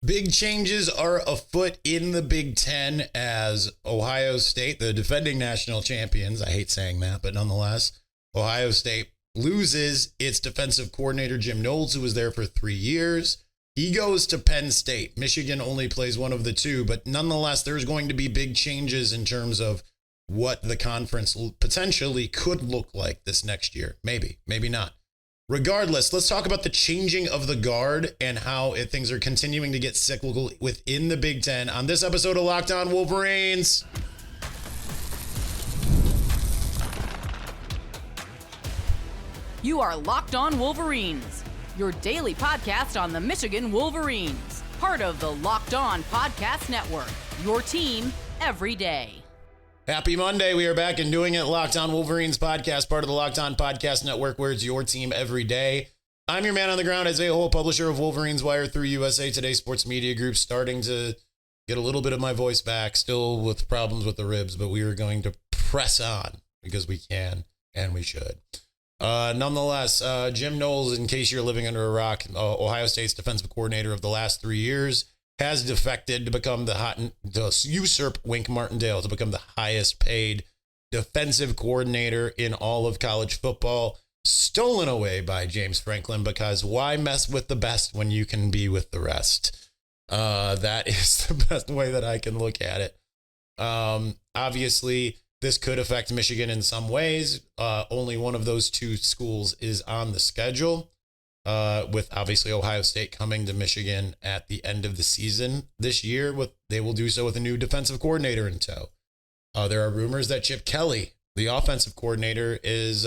Big changes are afoot in the Big Ten as Ohio State, the defending national champions, I hate saying that, but nonetheless, Ohio State loses its defensive coordinator, Jim Knowles, who was there for 3 years. He goes to Penn State. Michigan only plays one of the two, but nonetheless, there's going to be big changes in terms of what the conference potentially could look like this next year. Maybe, maybe not. Regardless, let's talk about the changing of the guard and how things are continuing to get cyclical within the Big Ten on this episode of Locked On Wolverines. You are Locked On Wolverines, your daily podcast on the Michigan Wolverines, part of the Locked On Podcast Network, your team every day. Happy Monday. We are back and doing it. Locked On Wolverines podcast, part of the Locked On Podcast Network, where it's your team every day. I'm your man on the ground, Isaiah Hole, publisher of Wolverines Wire through USA Today Sports Media Group, starting to get a little bit of my voice back, still with problems with the ribs, but we are going to press on because we can and we should. Nonetheless, Jim Knowles, in case you're living under a rock, Ohio State's defensive coordinator of the last 3 years, has defected to become to usurp Wink Martindale to become the highest paid defensive coordinator in all of college football, stolen away by James Franklin, because why mess with the best when you can be with the rest? That is the best way that I can look at it. Obviously, this could affect Michigan in some ways. Only one of those two schools is on the schedule. With obviously Ohio State coming to Michigan at the end of the season this year. They will do so with a new defensive coordinator in tow. There are rumors that Chip Kelly, the offensive coordinator, is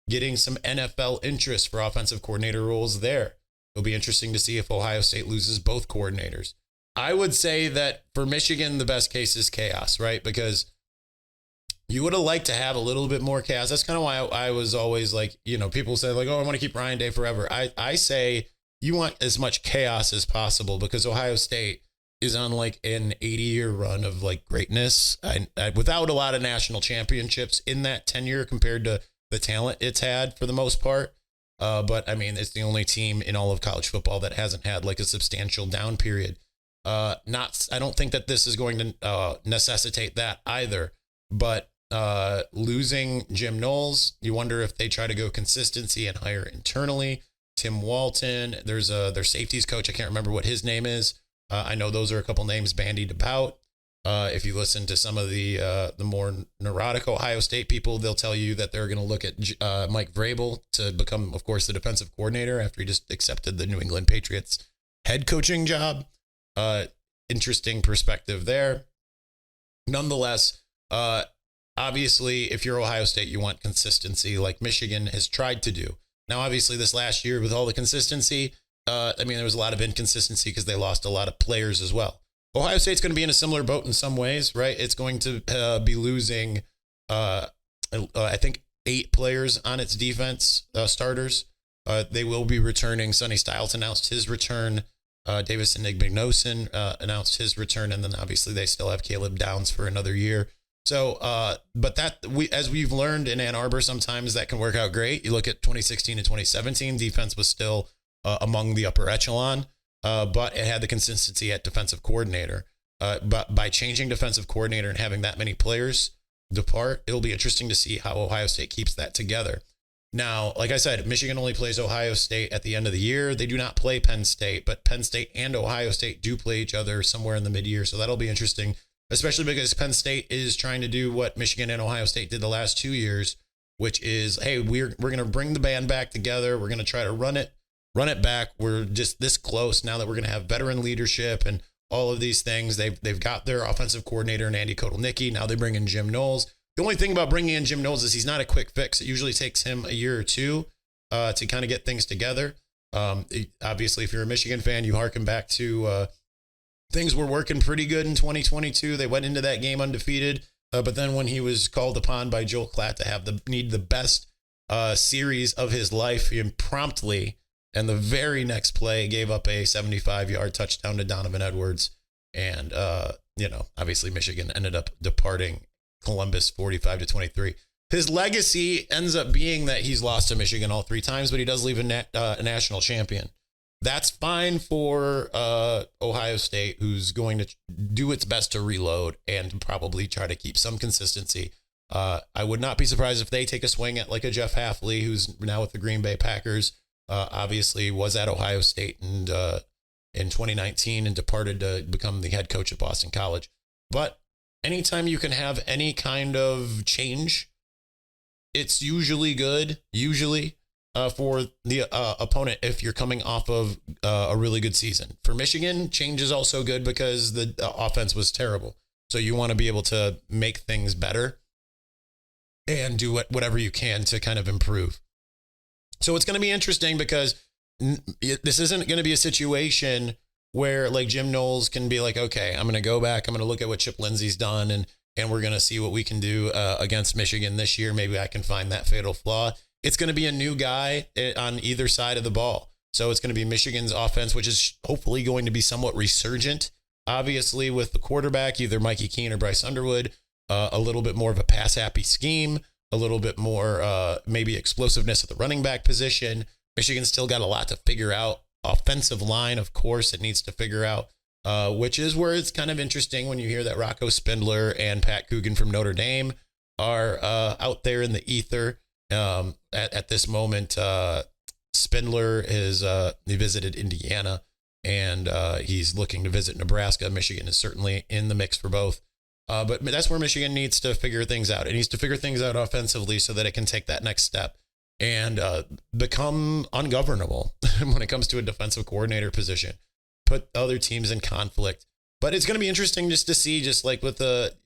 getting some NFL interest for offensive coordinator roles there. It'll be interesting to see if Ohio State loses both coordinators. I would say that for Michigan, the best case is chaos, right? Because you would have liked to have a little bit more chaos. That's kind of why I was always like, people say like, oh, I want to keep Ryan Day forever. I say you want as much chaos as possible because Ohio State is on like an 80-year run of like greatness without a lot of national championships in that tenure compared to the talent it's had for the most part. But I mean, it's the only team in all of college football that hasn't had like a substantial down period. I don't think that this is going to necessitate that either, but losing Jim Knowles, you wonder if they try to go consistency and hire internally. Tim Walton, there's their safeties coach. I can't remember what his name is. I know those are a couple names bandied about. If you listen to some of the more neurotic Ohio State people, they'll tell you that they're going to look at Mike Vrabel to become, of course, the defensive coordinator after he just accepted the New England Patriots head coaching job. Interesting perspective there. Nonetheless, obviously, if you're Ohio State, you want consistency like Michigan has tried to do. Now, obviously, this last year with all the consistency, there was a lot of inconsistency because they lost a lot of players as well. Ohio State's going to be in a similar boat in some ways, right? It's going to be losing, I think, 8 players on its defense, starters. They will be returning. Sonny Styles announced his return. Davis and Igbenogson announced his return. And then obviously they still have Caleb Downs for another year. So, but as we've learned in Ann Arbor, sometimes that can work out great. You look at 2016 and 2017, defense was still among the upper echelon, but it had the consistency at defensive coordinator. But by changing defensive coordinator and having that many players depart, it'll be interesting to see how Ohio State keeps that together. Now, like I said, Michigan only plays Ohio State at the end of the year. They do not play Penn State, but Penn State and Ohio State do play each other somewhere in the mid-year. So that'll be interesting, especially because Penn State is trying to do what Michigan and Ohio State did the last 2 years, which is, hey, we're going to bring the band back together. We're going to try to run it back. We're just this close now that we're going to have veteran leadership and all of these things. They've got their offensive coordinator in Andy Kotelnicki. Now they bring in Jim Knowles. The only thing about bringing in Jim Knowles is he's not a quick fix. It usually takes him a year or two to kind of get things together. Obviously, if you're a Michigan fan, you harken back to things were working pretty good in 2022. They went into that game undefeated. But then when he was called upon by Joel Klatt to have the best series of his life, he promptly, and the very next play, gave up a 75-yard touchdown to Donovan Edwards. And, obviously Michigan ended up departing Columbus 45-23. His legacy ends up being that he's lost to Michigan all 3 times, but he does leave a national champion. That's fine for Ohio State, who's going to do its best to reload and probably try to keep some consistency. I would not be surprised if they take a swing at like a Jeff Hafley, who's now with the Green Bay Packers. Obviously was at Ohio State and in 2019 and departed to become the head coach at Boston College. But anytime you can have any kind of change, it's usually good, for the opponent if you're coming off of a really good season. For Michigan, change is also good because the offense was terrible. So you want to be able to make things better and do whatever you can to kind of improve. So it's going to be interesting because this isn't going to be a situation where like Jim Knowles can be like, okay, I'm going to go back. I'm going to look at what Chip Lindsey's done and we're going to see what we can do against Michigan this year. Maybe I can find that fatal flaw. It's going to be a new guy on either side of the ball. So it's going to be Michigan's offense, which is hopefully going to be somewhat resurgent, obviously with the quarterback, either Mikey Keene or Bryce Underwood, a little bit more of a pass happy scheme, a little bit more maybe explosiveness at the running back position. Michigan's still got a lot to figure out. Offensive line, of course, it needs to figure out, which is where it's kind of interesting when you hear that Rocco Spindler and Pat Coogan from Notre Dame are out there in the ether. At this moment, Spindler he visited Indiana and he's looking to visit Nebraska. Michigan is certainly in the mix for both. But that's where Michigan needs to figure things out. It needs to figure things out offensively so that it can take that next step and become ungovernable when it comes to a defensive coordinator position, put other teams in conflict. But it's going to be interesting just to see, just like with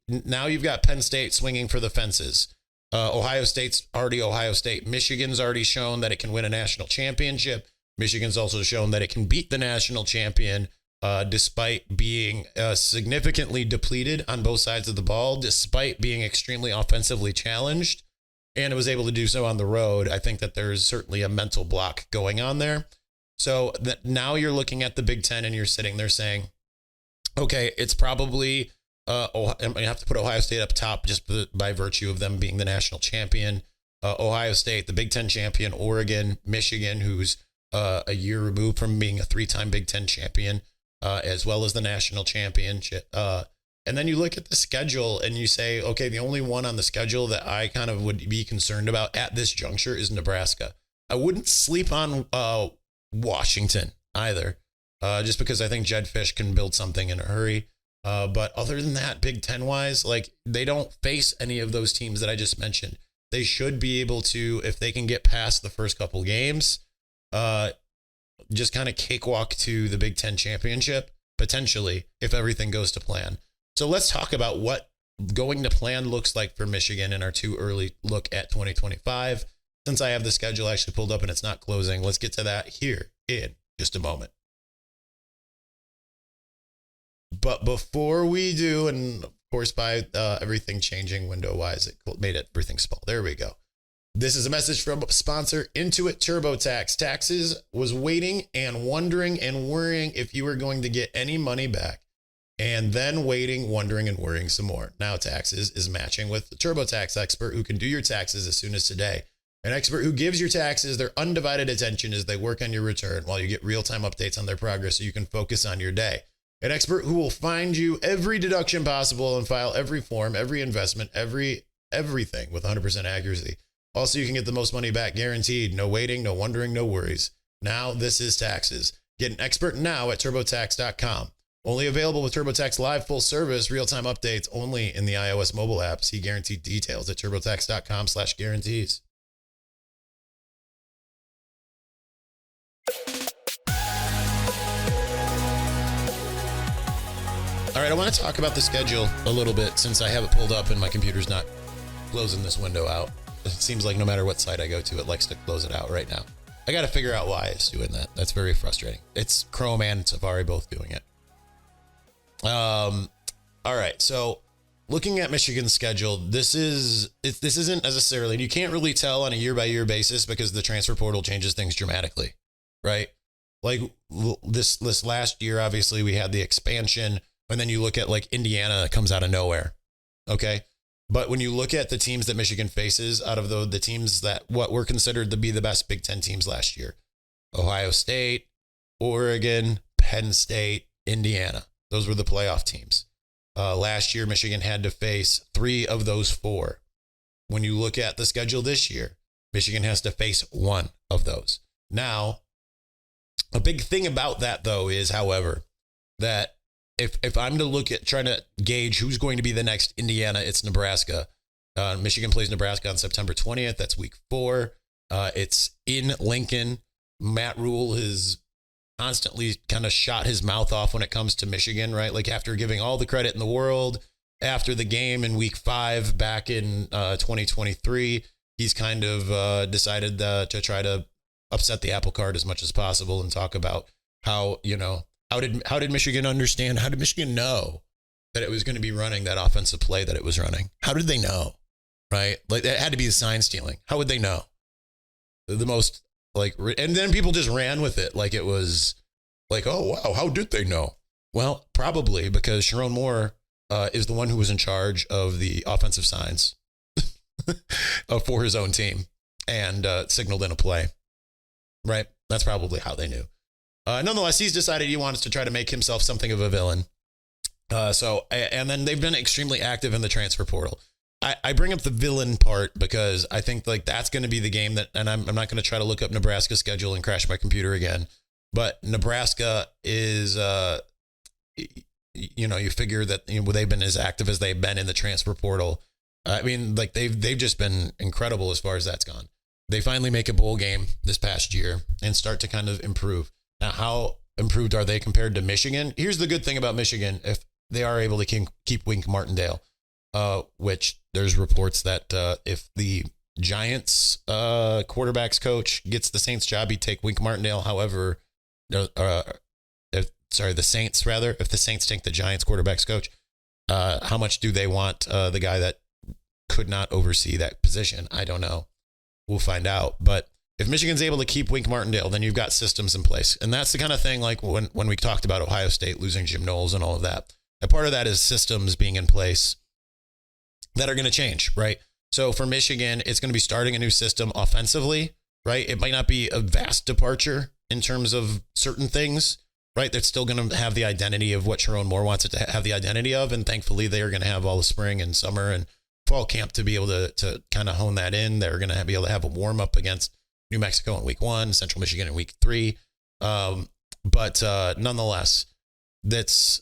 now you've got Penn State swinging for the fences. Ohio State's already Ohio State. Michigan's already shown that it can win a national championship. Michigan's also shown that it can beat the national champion despite being significantly depleted on both sides of the ball, despite being extremely offensively challenged. And it was able to do so on the road. I think that there's certainly a mental block going on there. So that now you're looking at the Big Ten and you're sitting there saying, okay, it's probably you have to put Ohio State up top just by virtue of them being the national champion. Ohio State, the Big Ten champion, Oregon, Michigan, who's a year removed from being a 3-time Big Ten champion, as well as the national championship. And then you look at the schedule and you say, okay, the only one on the schedule that I kind of would be concerned about at this juncture is Nebraska. I wouldn't sleep on Washington either, just because I think Jed Fish can build something in a hurry. But other than that, Big Ten wise, like they don't face any of those teams that I just mentioned. They should be able to, if they can get past the first couple games, just kind of cakewalk to the Big Ten championship, potentially, if everything goes to plan. So let's talk about what going to plan looks like for Michigan in our too early look at 2025. Since I have the schedule actually pulled up and it's not closing, let's get to that here in just a moment. But before we do, and of course, by everything changing window-wise, it made everything small. There we go. This is a message from sponsor Intuit TurboTax. Taxes was waiting and wondering and worrying if you were going to get any money back. And then waiting, wondering, and worrying some more. Now Taxes is matching with the TurboTax expert who can do your taxes as soon as today. An expert who gives your taxes their undivided attention as they work on your return while you get real-time updates on their progress so you can focus on your day. An expert who will find you every deduction possible and file every form, every investment, everything with 100% accuracy. Also, you can get the most money back guaranteed. No waiting, no wondering, no worries. Now this is Taxes. Get an expert now at TurboTax.com. Only available with TurboTax Live Full Service, real-time updates only in the iOS mobile app. See guaranteed details at TurboTax.com/guarantees. All right, I want to talk about the schedule a little bit since I have it pulled up and my computer's not closing this window out. It seems like no matter what site I go to, it likes to close it out right now. I got to figure out why it's doing that. That's very frustrating. It's Chrome and Safari both doing it. All right. So looking at Michigan's schedule, this isn't necessarily, you can't really tell on a year by year basis because the transfer portal changes things dramatically, right? Like this last year, obviously we had the expansion and then you look at like Indiana that comes out of nowhere. Okay. But when you look at the teams that Michigan faces out of the teams that what were considered to be the best Big Ten teams last year, Ohio State, Oregon, Penn State, Indiana. Those were the playoff teams. Last year, Michigan had to face 3 of those 4. When you look at the schedule this year, Michigan has to face 1 of those. Now, a big thing about that, though, is, however, that if I'm to look at trying to gauge who's going to be the next Indiana, it's Nebraska. Michigan plays Nebraska on September 20th. That's week 4. It's in Lincoln. Matt Rule has constantly kind of shot his mouth off when it comes to Michigan, right? Like after giving all the credit in the world after the game in week 5 back in 2023, he's kind of decided to try to upset the apple cart as much as possible and talk about how, how did Michigan understand? How did Michigan know that it was going to be running that offensive play that it was running? How did they know? Right? Like it had to be the sign stealing. How would they know? The most and then people just ran with it. Like it was like, oh, wow. How did they know? Well, probably because Sharon Moore is the one who was in charge of the offensive signs for his own team and signaled in a play. Right? That's probably how they knew. Nonetheless, he's decided he wants to try to make himself something of a villain. And then they've been extremely active in the transfer portal. I bring up the villain part because I think like that's going to be the game that, and I'm not going to try to look up Nebraska's schedule and crash my computer again, but Nebraska is, you figure that they've been as active as they've been in the transfer portal. I mean, like they've just been incredible as far as that's gone. They finally make a bowl game this past year and start to kind of improve. Now, how improved are they compared to Michigan? Here's the good thing about Michigan. If they are able to keep Wink Martindale, which there's reports that if the Giants quarterbacks coach gets the Saints job, he'd take Wink Martindale. However, the Saints rather, if the Saints take the Giants quarterbacks coach, how much do they want the guy that could not oversee that position? I don't know. We'll find out. But if Michigan's able to keep Wink Martindale, then you've got systems in place. And that's the kind of thing like when we talked about Ohio State losing Jim Knowles and all of that. A part of that is systems being in place that are going to change, right? So for Michigan, it's going to be starting a new system offensively, right? It might not be a vast departure in terms of certain things, right? That's still going to have the identity of what Sharon Moore wants it to have the identity of. And thankfully, they are going to have all the spring and summer and fall camp to be able to kind of hone that in. They're going to be able to have a warm up against New Mexico in week 1, Central Michigan in week 3. But nonetheless, there's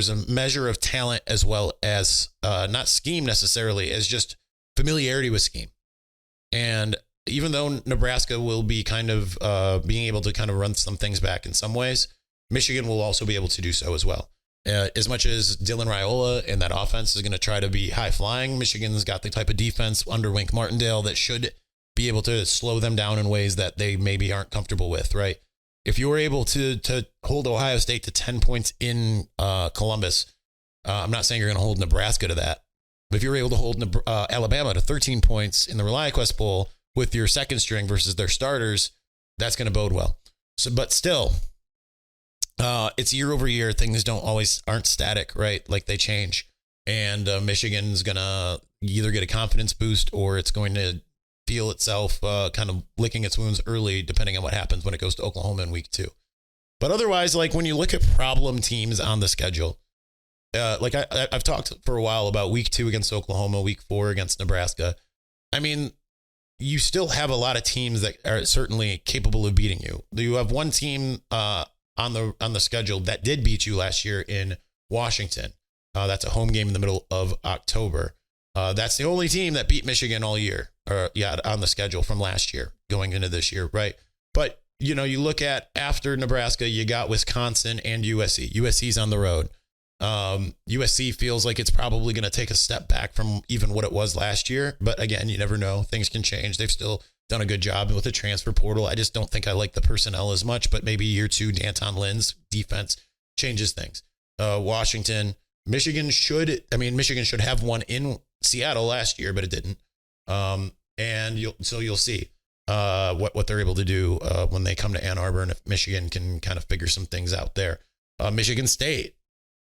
a measure of talent as well as not scheme necessarily, as just familiarity with scheme. And even though Nebraska will be kind of being able to kind of run some things back in some ways, Michigan will also be able to do so as well. As much as Dylan Raiola and that offense is going to try to be high flying, Michigan's got the type of defense under Wink Martindale that should be able to slow them down in ways that they maybe aren't comfortable with, right? If you were able to hold Ohio State to 10 points in Columbus, I'm not saying you're going to hold Nebraska to that, but if you were able to hold Alabama to 13 points in the ReliaQuest Bowl with your second string versus their starters, that's going to bode well. So, but still, it's year over year. Things aren't static, right? Like they change. And Michigan's going to either get a confidence boost or it's going to feel itself kind of licking its wounds early, depending on what happens when it goes to Oklahoma in week 2. But otherwise, like when you look at problem teams on the schedule, like I've talked for a while about week 2 against Oklahoma, week 4 against Nebraska. I mean, you still have a lot of teams that are certainly capable of beating you. You have one team on the schedule that did beat you last year in Washington. That's a home game in the middle of October. That's the only team that beat Michigan all year, on the schedule from last year going into this year, right? But, you look at after Nebraska, you got Wisconsin and USC. USC's on the road. USC feels like it's probably going to take a step back from even what it was last year. But again, you never know. Things can change. They've still done a good job with the transfer portal. I just don't think I like the personnel as much, but maybe year 2, D'Anton Lynn's defense changes things. Washington, Michigan should have one in Seattle last year, but it didn't. And you'll see what they're able to do when they come to Ann Arbor, and if Michigan can kind of figure some things out there. Michigan State,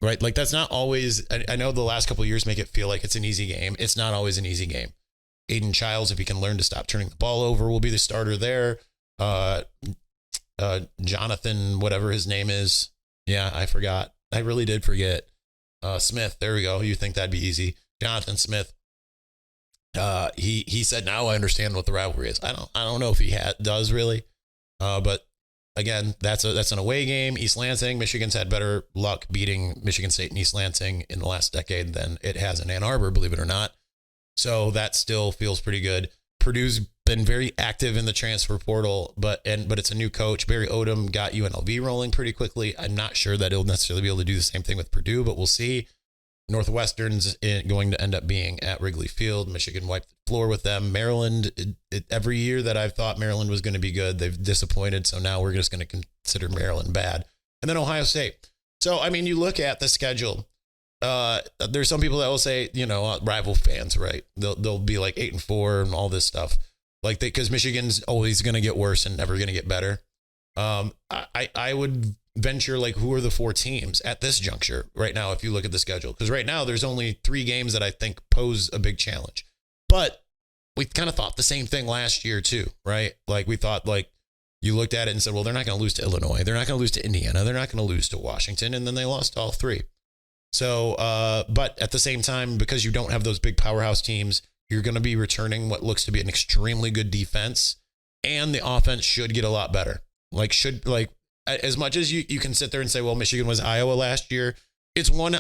right? Like that's not always. I know the last couple of years make it feel like it's an easy game. It's not always an easy game. Aiden Childs, if he can learn to stop turning the ball over, will be the starter there. Jonathan, whatever his name is. Yeah, I forgot. I really did forget. Smith. There we go. You think that'd be easy? Jonathan Smith. He said, now I understand what the rivalry is. I don't know if he does really. But again, that's an away game. East Lansing, Michigan's had better luck beating Michigan State and East Lansing in the last decade than it has in Ann Arbor, believe it or not. So that still feels pretty good. Purdue's been very active in the transfer portal, but it's a new coach. Barry Odom got UNLV rolling pretty quickly. I'm not sure that he'll necessarily be able to do the same thing with Purdue, but we'll see. Northwestern's going to end up being at Wrigley Field. Michigan wiped the floor with them. Maryland, every year that I've thought Maryland was going to be good, they've disappointed. So now we're just going to consider Maryland bad. And then Ohio State. So, I mean, you look at the schedule. There's some people that will say, rival fans, right? They'll be like 8-4 and all this stuff. Like because Michigan's always going to get worse and never going to get better. I would venture like who are the 4 teams at this juncture right now if you look at the schedule, because right now there's only 3 games that I think pose a big challenge. But we kind of thought the same thing last year too, right? Like we thought, like you looked at it and said, well, they're not going to lose to Illinois, they're not going to lose to Indiana, they're not going to lose to Washington, and then they lost all 3. So but at the same time, because you don't have those big powerhouse teams, you're going to be returning what looks to be an extremely good defense, and the offense should get a lot better. As much as you can sit there and say, well, Michigan was Iowa last year. It's one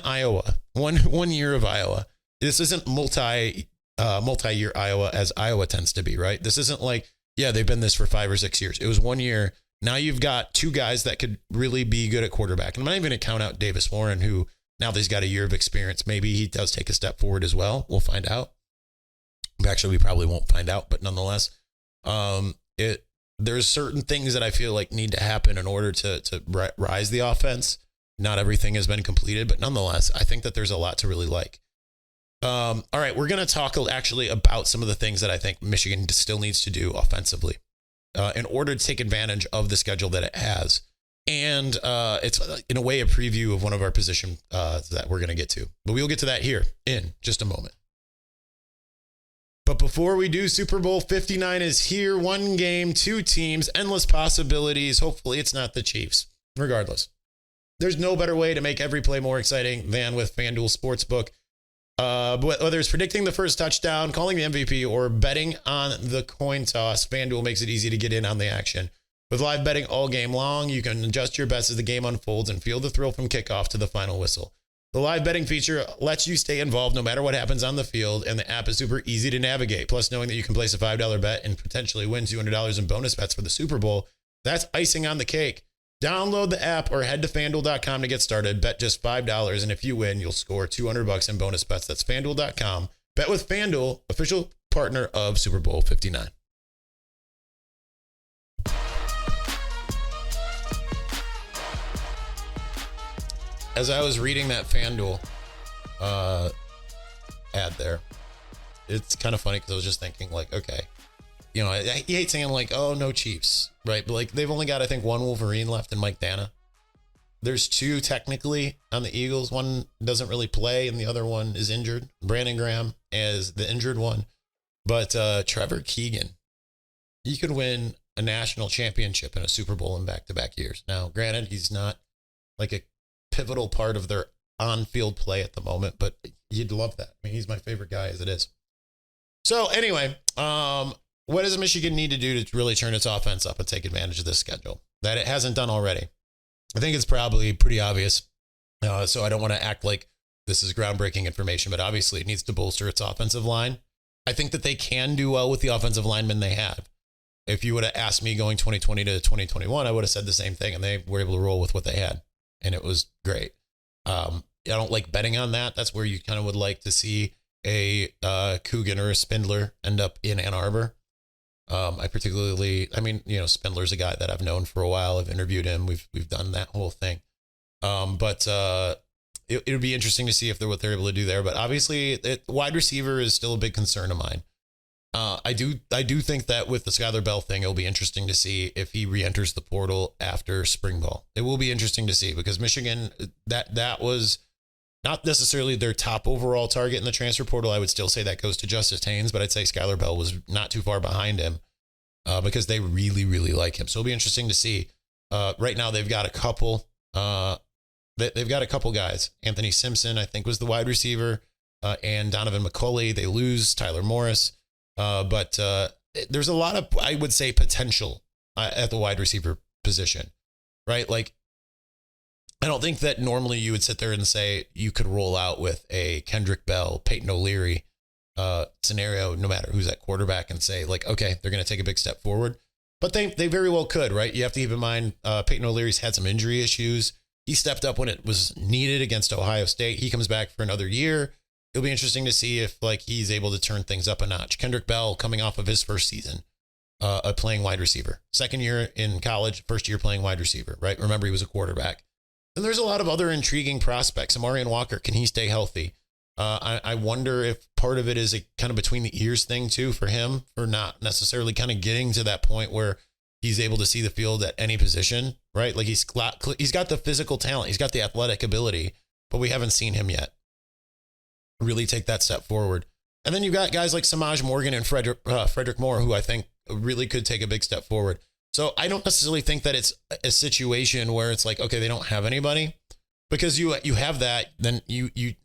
year of Iowa. This isn't multi-year Iowa as Iowa tends to be, right? This isn't like, yeah, they've been this for 5 or 6 years. It was 1 year. Now you've got 2 guys that could really be good at quarterback. And I'm not even going to count out Davis Warren, who now that he's got a year of experience, maybe he does take a step forward as well. We'll find out. Actually, we probably won't find out, but nonetheless, there's certain things that I feel like need to happen in order to rise the offense. Not everything has been completed, but nonetheless, I think that there's a lot to really like. All right, we're going to talk actually about some of the things that I think Michigan still needs to do offensively in order to take advantage of the schedule that it has. And it's in a way a preview of one of our position that we're going to get to. But we'll get to that here in just a moment. But before we do, Super Bowl 59 is here. 1 game, 2 teams, endless possibilities. Hopefully it's not the Chiefs. Regardless, there's no better way to make every play more exciting than with FanDuel Sportsbook. Whether it's predicting the first touchdown, calling the MVP, or betting on the coin toss, FanDuel makes it easy to get in on the action. With live betting all game long, you can adjust your bets as the game unfolds and feel the thrill from kickoff to the final whistle. The live betting feature lets you stay involved no matter what happens on the field, and the app is super easy to navigate. Plus, knowing that you can place a $5 bet and potentially win $200 in bonus bets for the Super Bowl, that's icing on the cake. Download the app or head to FanDuel.com to get started. Bet just $5, and if you win, you'll score $200 in bonus bets. That's FanDuel.com. Bet with FanDuel, official partner of Super Bowl 59. As I was reading that FanDuel ad there, it's kind of funny because I was just thinking, like, okay, I hate saying like, oh, no Chiefs, right? But like they've only got, I think, 1 Wolverine left in Mike Dana. There's 2 technically on the Eagles. One doesn't really play, and the other one is injured. Brandon Graham is the injured one, but Trevor Keegan, he could win a national championship and a Super Bowl in back-to-back years. Now, granted, he's not like a pivotal part of their on-field play at the moment, but you'd love that. I mean, he's my favorite guy as it is. So anyway, what does Michigan need to do to really turn its offense up and take advantage of this schedule that it hasn't done already? I think it's probably pretty obvious. So I don't want to act like this is groundbreaking information, but obviously it needs to bolster its offensive line. I think that they can do well with the offensive linemen they have. If you would have asked me going 2020 to 2021, I would have said the same thing, and they were able to roll with what they had. And it was great. I don't like betting on that. That's where you kind of would like to see a Coogan or a Spindler end up in Ann Arbor. Spindler's a guy that I've known for a while. I've interviewed him. We've done that whole thing. But it would be interesting to see what they're able to do there. But obviously, wide receiver is still a big concern of mine. I do think that with the Skylar Bell thing, it'll be interesting to see if he re-enters the portal after spring ball. It will be interesting to see because Michigan, that was not necessarily their top overall target in the transfer portal. I would still say that goes to Justice Haynes, but I'd say Skylar Bell was not too far behind him because they really, really like him. So it'll be interesting to see Right now they've got a couple. They've got a couple guys. Anthony Simpson, I think, was the wide receiver, and Donovan McCulley. They lose Tyler Morris, but there's a lot of, I would say, potential at the wide receiver position, right? Like, I don't think that normally you would sit there and say you could roll out with a Kendrick Bell, Peyton O'Leary scenario, no matter who's at quarterback, and say like, okay, they're going to take a big step forward. But they very well could, right? You have to keep in mind, Peyton O'Leary's had some injury issues. He stepped up when it was needed against Ohio State. He comes back for another year. It'll be interesting to see if like he's able to turn things up a notch. Kendrick Bell coming off of his first season, playing wide receiver. Second year in college, first year playing wide receiver, right? Remember, he was a quarterback. And there's a lot of other intriguing prospects. Amarian Walker, can he stay healthy? I wonder if part of it is a kind of between the ears thing too for him, for not necessarily kind of getting to that point where he's able to see the field at any position, right? Like he's got the physical talent, he's got the athletic ability, but we haven't seen him yet really take that step forward. And then you've got guys like Samaj Morgan and Frederick Moore, who I think really could take a big step forward. So I don't necessarily think that it's a situation where it's like, okay, they don't have anybody, because you have that. Then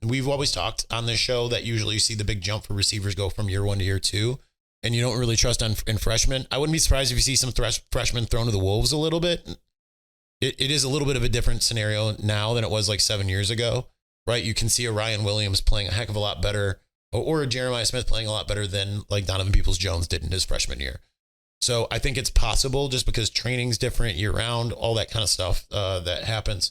we've always talked on this show that usually you see the big jump for receivers go from year one to year two, and you don't really trust in freshmen. I wouldn't be surprised if you see some freshmen thrown to the wolves a little bit. It is a little bit of a different scenario now than it was like 7 years ago, right? You can see a Ryan Williams playing a heck of a lot better, or a Jeremiah Smith playing a lot better than like Donovan Peoples-Jones did in his freshman year. So I think it's possible, just because training's different year round, all that kind of stuff that happens.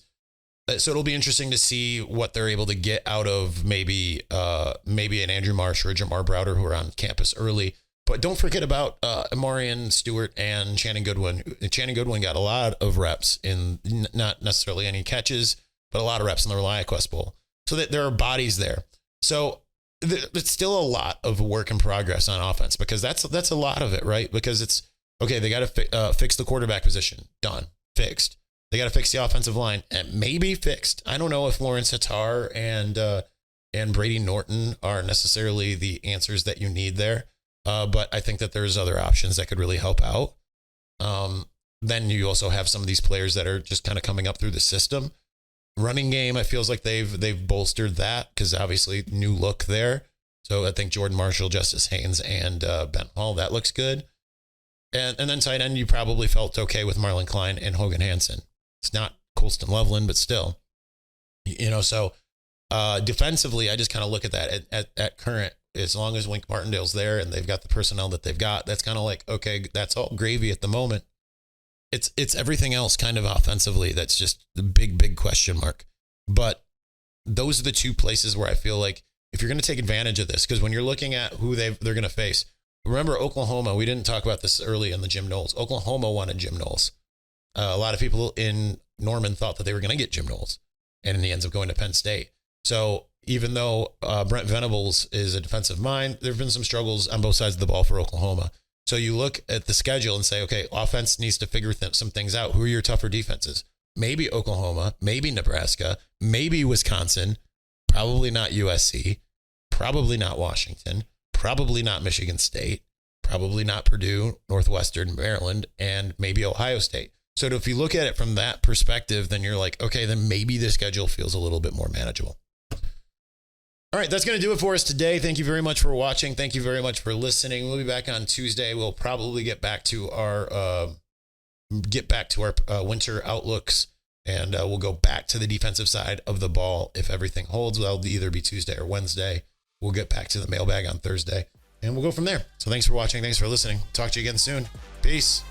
So it'll be interesting to see what they're able to get out of maybe an Andrew Marsh or a Jamar Browder, who are on campus early. But don't forget about Amarian Stewart and Shannon Goodwin. Shannon Goodwin got a lot of reps in, not necessarily any catches, but a lot of reps in the ReliaQuest Bowl. So that there are bodies there. So it's still a lot of work in progress on offense, because that's a lot of it, right? Because it's, okay, they got to fix the quarterback position. Done. Fixed. They got to fix the offensive line, and maybe fixed. I don't know if Lawrence Hattar and Brady Norton are necessarily the answers that you need there. But I think that there's other options that could really help out. Then you also have some of these players that are just kind of coming up through the system. Running game, I feels like they've bolstered that, because obviously new look there. So I think Jordan Marshall, Justice Haynes, and Ben Hall, that looks good. And then tight end, you probably felt okay with Marlon Klein and Hogan Hansen. It's not Colston Loveland, but still, so defensively, I just kind of look at that at current, as long as Wink Martindale's there and they've got the personnel that they've got, that's kind of like, okay, that's all gravy at the moment. It's everything else kind of offensively that's just the big question mark. But those are the two places where I feel like if you're going to take advantage of this, because when you're looking at who they're going to face, remember Oklahoma, we didn't talk about this early in the Jim Knowles. Oklahoma wanted Jim Knowles. A lot of people in Norman thought that they were going to get Jim Knowles, and he ends up going to Penn State. So even though Brent Venables is a defensive mind, there have been some struggles on both sides of the ball for Oklahoma. So you look at the schedule and say, okay, offense needs to figure some things out. Who are your tougher defenses? Maybe Oklahoma, maybe Nebraska, maybe Wisconsin, probably not USC, probably not Washington, probably not Michigan State, probably not Purdue, Northwestern, Maryland, and maybe Ohio State. So if you look at it from that perspective, then you're like, okay, then maybe the schedule feels a little bit more manageable. All right, that's going to do it for us today. Thank you very much for watching. Thank you very much for listening. We'll be back on Tuesday. We'll probably get back to our winter outlooks, and we'll go back to the defensive side of the ball if everything holds. That'll either be Tuesday or Wednesday. We'll get back to the mailbag on Thursday, and we'll go from there. So thanks for watching. Thanks for listening. Talk to you again soon. Peace.